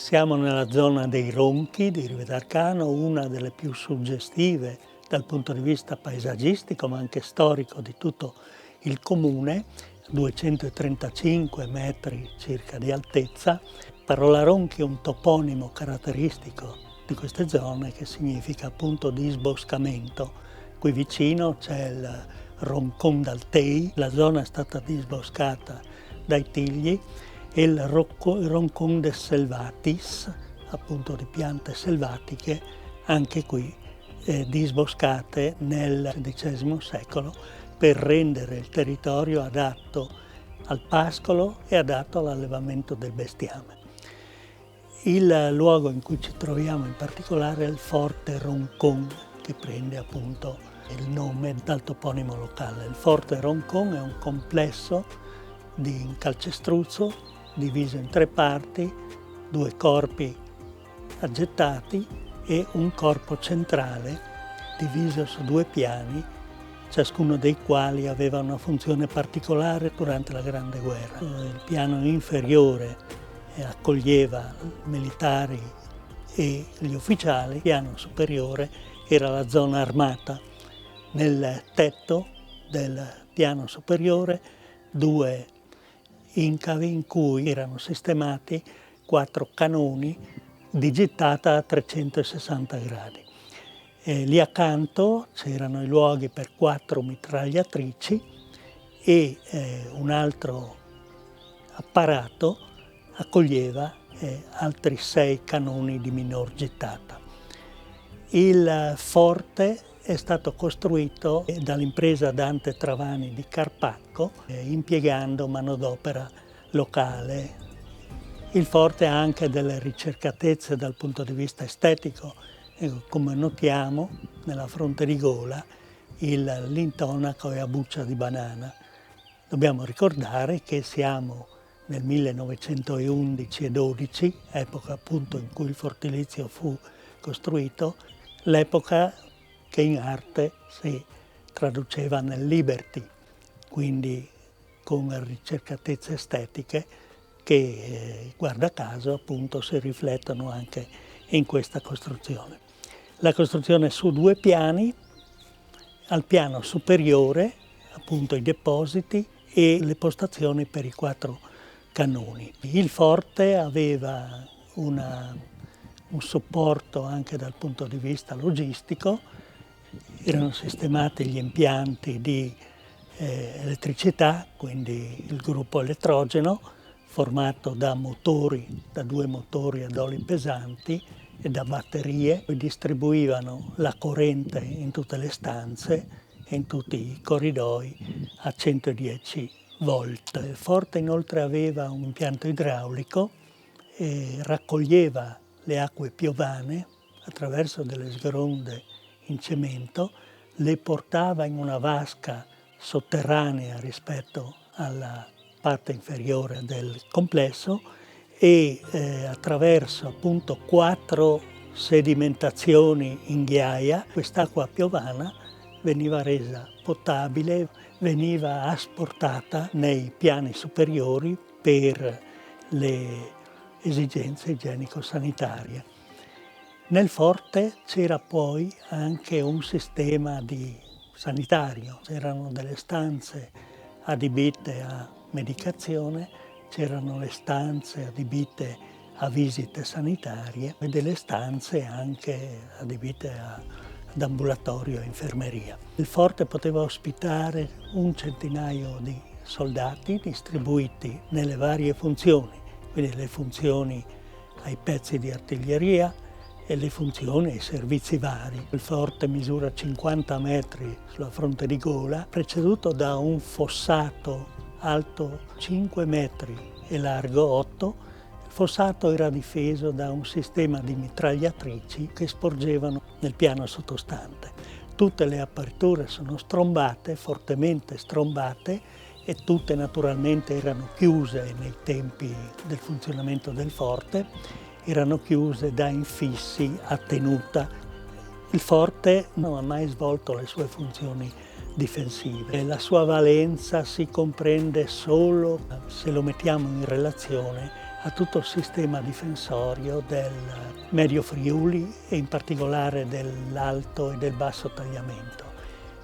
Siamo nella zona dei Ronchi di Rive d'Arcano, una delle più suggestive dal punto di vista paesaggistico ma anche storico di tutto il comune, 235 metri circa di altezza. Parola Ronchi è un toponimo caratteristico di queste zone che significa appunto disboscamento. Qui vicino c'è il Roncon d'Altei, la zona è stata disboscata dai Tigli, e il Roncon des Selvatis, appunto di piante selvatiche, anche qui disboscate nel XVI secolo per rendere il territorio adatto al pascolo e adatto all'allevamento del bestiame. Il luogo in cui ci troviamo in particolare è il Forte Roncon, che prende appunto il nome dal toponimo locale. Il Forte Roncon è un complesso in calcestruzzo diviso in 3 parti, 2 corpi aggettati e un corpo centrale diviso su 2 piani, ciascuno dei quali aveva una funzione particolare durante la Grande Guerra. Il piano inferiore accoglieva i militari e gli ufficiali, il piano superiore era la zona armata. Nel tetto del piano superiore 2 incavi in cui erano sistemati 4 canoni di gittata a 360 gradi. Lì accanto c'erano i luoghi per 4 mitragliatrici e un altro apparato accoglieva altri 6 canoni di minor gittata. Il forte è stato costruito dall'impresa Dante Travani di Carpacco, impiegando manodopera locale. Il forte ha anche delle ricercatezze dal punto di vista estetico. Come notiamo, nella fronte di gola l'intonaco è a buccia di banana. Dobbiamo ricordare che siamo nel 1911 e 12, epoca appunto in cui il fortilizio fu costruito, l'epoca che in arte si traduceva nel Liberty, quindi con ricercatezze estetiche che, guarda caso, appunto si riflettono anche in questa costruzione. La costruzione è su 2 piani, al piano superiore appunto i depositi e le postazioni per i 4 cannoni. Il forte aveva un supporto anche dal punto di vista logistico. Erano sistemati gli impianti di elettricità, quindi il gruppo elettrogeno, formato da 2 motori ad oli pesanti e da batterie, che distribuivano la corrente in tutte le stanze e in tutti i corridoi a 110 volt. Il forte inoltre aveva un impianto idraulico e raccoglieva le acque piovane attraverso delle sgronde in cemento, le portava in una vasca sotterranea rispetto alla parte inferiore del complesso e attraverso appunto 4 sedimentazioni in ghiaia quest'acqua piovana veniva resa potabile, veniva asportata nei piani superiori per le esigenze igienico-sanitarie. Nel forte c'era poi anche un sistema sanitario, c'erano delle stanze adibite a medicazione, c'erano le stanze adibite a visite sanitarie e delle stanze anche adibite ad ambulatorio e infermeria. Il forte poteva ospitare un centinaio di soldati distribuiti nelle varie funzioni, quindi le funzioni ai pezzi di artiglieria, e le funzioni e i servizi vari. Il forte misura 50 metri sulla fronte di gola, preceduto da un fossato alto 5 metri e largo 8. Il fossato era difeso da un sistema di mitragliatrici che sporgevano nel piano sottostante. Tutte le aperture sono strombate, fortemente strombate, e tutte naturalmente erano chiuse nei tempi del funzionamento del forte. Erano chiuse da infissi a tenuta. Il forte non ha mai svolto le sue funzioni difensive. La sua valenza si comprende solo se lo mettiamo in relazione a tutto il sistema difensorio del Medio Friuli e in particolare dell'Alto e del Basso Tagliamento.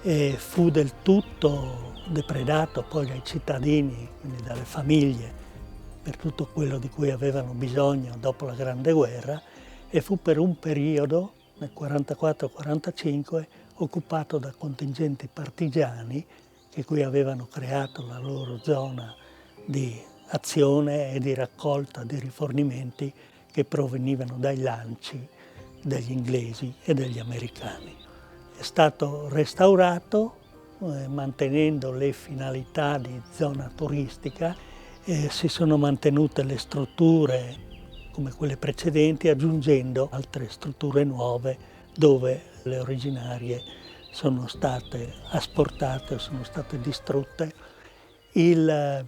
E fu del tutto depredato poi dai cittadini, quindi dalle famiglie, per tutto quello di cui avevano bisogno dopo la Grande Guerra, e fu per un periodo, nel 44-45, occupato da contingenti partigiani che qui avevano creato la loro zona di azione e di raccolta di rifornimenti che provenivano dai lanci degli inglesi e degli americani. È stato restaurato mantenendo le finalità di zona turistica e si sono mantenute le strutture come quelle precedenti, aggiungendo altre strutture nuove dove le originarie sono state asportate o sono state distrutte. Il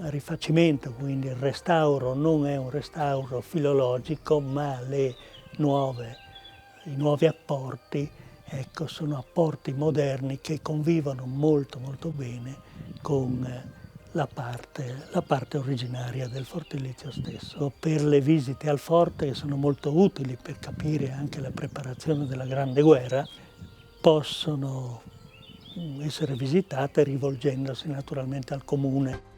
rifacimento, quindi il restauro, non è un restauro filologico, ma i nuovi apporti, ecco, sono apporti moderni che convivono molto bene con la parte originaria del fortilizio stesso. Per le visite al forte, che sono molto utili per capire anche la preparazione della Grande Guerra, possono essere visitate rivolgendosi naturalmente al comune.